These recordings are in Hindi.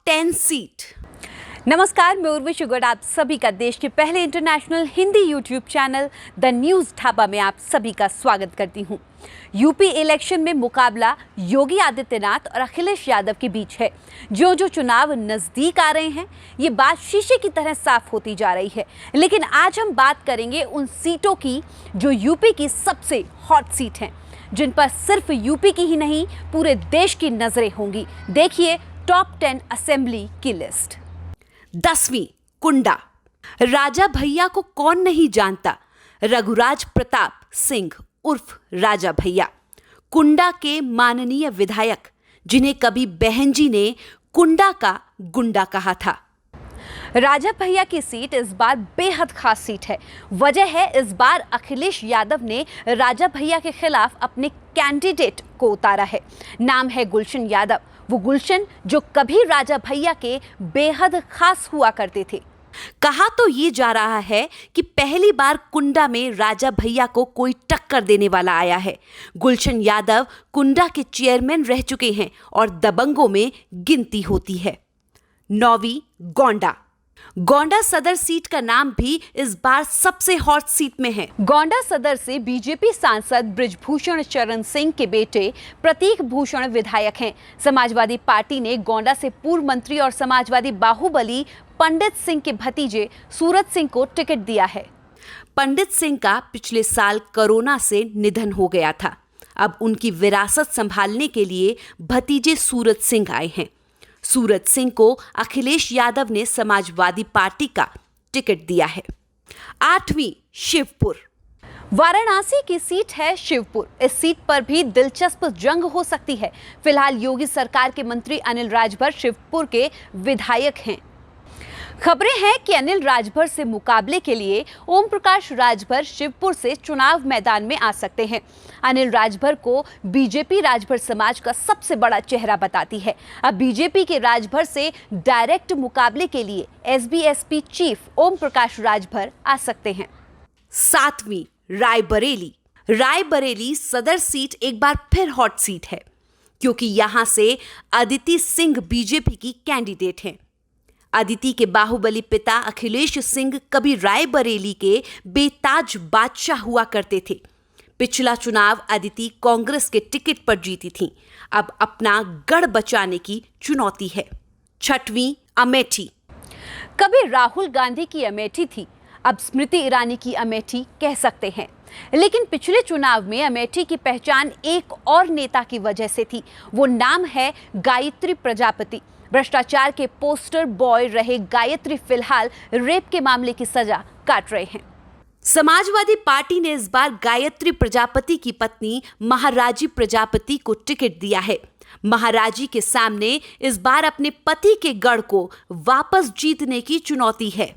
10 सीट। नमस्कार, मैं उर्वी शुगर आप सभी का देश के पहले international Hindi YouTube channel the news dhaba में आप सभी का स्वागत करती हूं। यूपी इलेक्शन में मुकाबला योगी आदित्यनाथ और अखिलेश यादव के बीच है। जो जो चुनाव नज़दीक आ रहे हैं, ये बात शीशे की तरह साफ होती जा रही है। लेकिन आज हम बात करेंगे उन सीटों की जो यूपी की सबसे हॉट सीट हैं, जिन पर सिर्फ यूपी की ही नहीं पूरे देश की नजरें होंगी। देखिए टॉप 10 असेंबली की लिस्ट। 10वीं कुंडा। राजा भैया को कौन नहीं जानता। रघुराज प्रताप सिंह उर्फ राजा भैया, कुंडा के माननीय विधायक, जिन्हें कभी बहन जी ने कुंडा का गुंडा कहा था। राजा भैया की सीट इस बार बेहद खास सीट है। वजह है, इस बार अखिलेश यादव ने राजा भैया के खिलाफ अपने कैंडिडेट को उतारा है। नाम है गुलशन यादव, वो गुलशन जो कभी राजा भैया के बेहद खास हुआ करते थे। कहा तो ये जा रहा है कि पहली बार कुंडा में राजा भैया को कोई टक्कर देने वाला आया है। गुलशन यादव कुंडा के चेयरमैन रह चुके हैं और दबंगों में गिनती होती है। 9वीं गोंडा। गोंडा सदर सीट का नाम भी इस बार सबसे हॉट सीट में है। गोंडा सदर से बीजेपी सांसद बृजभूषण शरण सिंह के बेटे प्रतीक भूषण विधायक हैं। समाजवादी पार्टी ने गोंडा से पूर्व मंत्री और समाजवादी बाहुबली पंडित सिंह के भतीजे सूरत सिंह को टिकट दिया है। पंडित सिंह का पिछले साल कोरोना से निधन हो गया था। अब उनकी विरासत संभालने के लिए भतीजे सूरत सिंह आए हैं। सूरत सिंह को अखिलेश यादव ने समाजवादी पार्टी का टिकट दिया है। 8वीं शिवपुर। वाराणसी की सीट है शिवपुर। इस सीट पर भी दिलचस्प जंग हो सकती है। फिलहाल योगी सरकार के मंत्री अनिल राजभर शिवपुर के विधायक हैं। खबरें हैं कि अनिल राजभर से मुकाबले के लिए ओम प्रकाश राजभर शिवपुर से चुनाव मैदान में आ सकते हैं। अनिल राजभर को बीजेपी राजभर समाज का सबसे बड़ा चेहरा बताती है। अब बीजेपी के राजभर से डायरेक्ट मुकाबले के लिए एसबीएसपी चीफ ओम प्रकाश राजभर आ सकते हैं। 7वीं रायबरेली। रायबरेली सदर सीट एक बार फिर हॉट सीट है, क्योंकि यहां से अदिति सिंह बीजेपी की कैंडिडेट हैं। अदिति के बाहुबली पिता अखिलेश सिंह कभी रायबरेली के बेताज बादशाह हुआ करते थे। पिछला चुनाव अदिति कांग्रेस के टिकट पर जीती थीं। अब अपना गढ़ बचाने की चुनौती है। 6वीं अमेठी। कभी राहुल गांधी की अमेठी थी, अब स्मृति ईरानी की अमेठी कह सकते हैं। लेकिन पिछले चुनाव में अमेठी की पहचान एक और नेता की वजह से थी। वो नाम है गायत्री प्रजापति। भ्रष्टाचार के पोस्टर बॉय रहे गायत्री फिलहाल रेप के मामले की सजा काट रहे हैं। समाजवादी पार्टी ने इस बार गायत्री प्रजापति की पत्नी महाराजी प्रजापति को टिकट दिया है। महाराजी के सामने इस बार अपने पति के गढ़ को वापस जीतने की चुनौती है।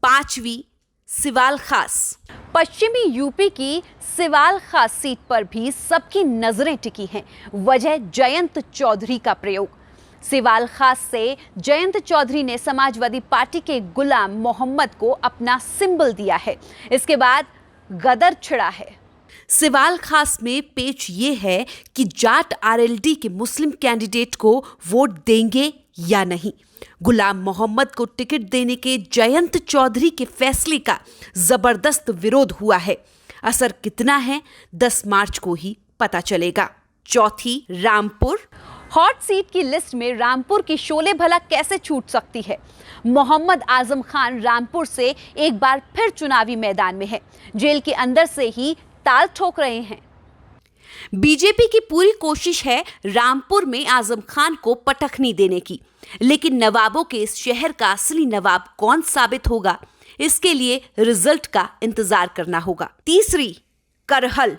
5वीं सिवाल खास। पश्चिमी यूपी की सिवाल खास सीट पर भी सबकी नजरें टिकी हैं। वजह जयंत चौधरी का प्रयोग। सिवाल खास से जयंत चौधरी ने समाजवादी पार्टी के गुलाम मोहम्मद को अपना सिंबल दिया है। इसके बाद गदर छिड़ा है। सिवाल खास में पेच ये है कि जाट आरएलडी के मुस्लिम कैंडिडेट को वोट देंगे या नहीं। गुलाम मोहम्मद को टिकट देने के जयंत चौधरी के फैसले का जबरदस्त विरोध हुआ है। असर कितना है 10 मार्च को ही पता चलेगा। 4थी रामपुर। हॉट सीट की लिस्ट में रामपुर की शोले भला कैसे छूट सकती है। मोहम्मद आजम खान रामपुर से एक बार फिर चुनावी मैदान में है। जेल के अंदर से ही ताल ठोक रहे हैं। बीजेपी की पूरी कोशिश है रामपुर में आजम खान को पटखनी देने की, लेकिन नवाबों के इस शहर का असली नवाब कौन साबित होगा, इसके लिए रिजल्ट का इंतजार करना होगा। 3री करहल।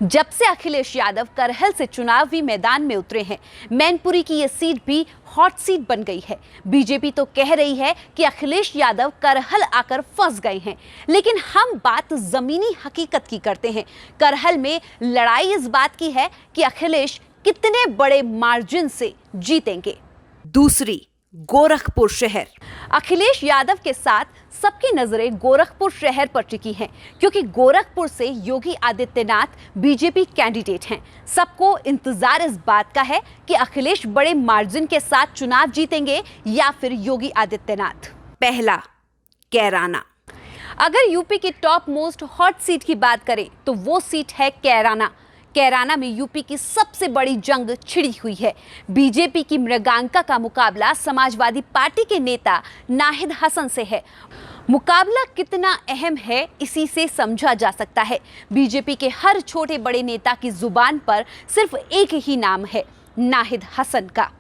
जब से अखिलेश यादव करहल से चुनावी मैदान में उतरे हैं, मैनपुरी की ये सीट भी हॉट सीट बन गई है। बीजेपी तो कह रही है कि अखिलेश यादव करहल आकर फंस गए हैं, लेकिन हम बात जमीनी हकीकत की करते हैं। करहल में लड़ाई इस बात की है कि अखिलेश कितने बड़े मार्जिन से जीतेंगे। 2री गोरखपुर शहर। अखिलेश यादव के साथ सबकी नजरें गोरखपुर शहर पर टिकी हैं, क्योंकि गोरखपुर से योगी आदित्यनाथ बीजेपी कैंडिडेट हैं। सबको इंतजार इस बात का है कि अखिलेश बड़े मार्जिन के साथ चुनाव जीतेंगे या फिर योगी आदित्यनाथ। पहला, कैराना। अगर यूपी की टॉप मोस्ट हॉट सीट की बात करें तो वो सीट है कैराना। कैराना में यूपी की सबसे बड़ी जंग छिड़ी हुई है। बीजेपी की मृगांका का मुकाबला समाजवादी पार्टी के नेता नाहिद हसन से है। मुकाबला कितना अहम है इसी से समझा जा सकता है। बीजेपी के हर छोटे बड़े नेता की जुबान पर सिर्फ एक ही नाम है, नाहिद हसन का।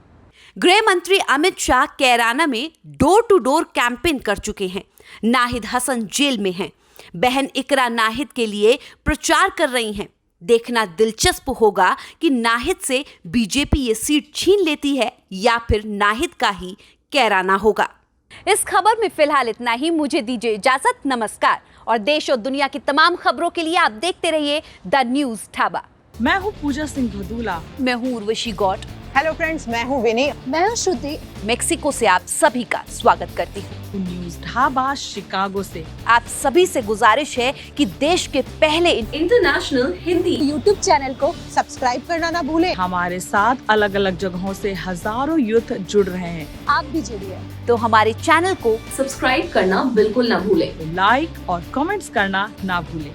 गृह मंत्री अमित शाह कैराना में डोर टू डोर कैंपेन कर चुके हैं। नाहिद हसन जेल में हैं। बहन इकरा नाहिद के लिए प्रचार कर रही हैं। देखना दिलचस्प होगा कि नाहिद से बीजेपी ये सीट छीन लेती है या फिर नाहिद का ही कैराना होगा। इस खबर में फिलहाल इतना ही। मुझे दीजिए इजाजत। नमस्कार। और देश और दुनिया की तमाम खबरों के लिए आप देखते रहिए द न्यूज ढाबा। मैं हूँ पूजा सिंह भदूला। मैं हूँ उर्वशी गौड़। हेलो फ्रेंड्स, मैं हूँ विनी। मैं हूँ श्रुति। मेक्सिको से आप सभी का स्वागत करती हूँ। न्यूज ढाबा शिकागो से आप सभी से गुजारिश है कि देश के पहले इंटरनेशनल हिंदी यूट्यूब चैनल को सब्सक्राइब करना ना भूलें। हमारे साथ अलग अलग जगहों से हजारों यूथ जुड़ रहे हैं। आप भी जुड़िए। तो हमारे चैनल को सब्सक्राइब करना बिल्कुल ना भूलें। लाइक और कमेंट्स करना ना भूलें।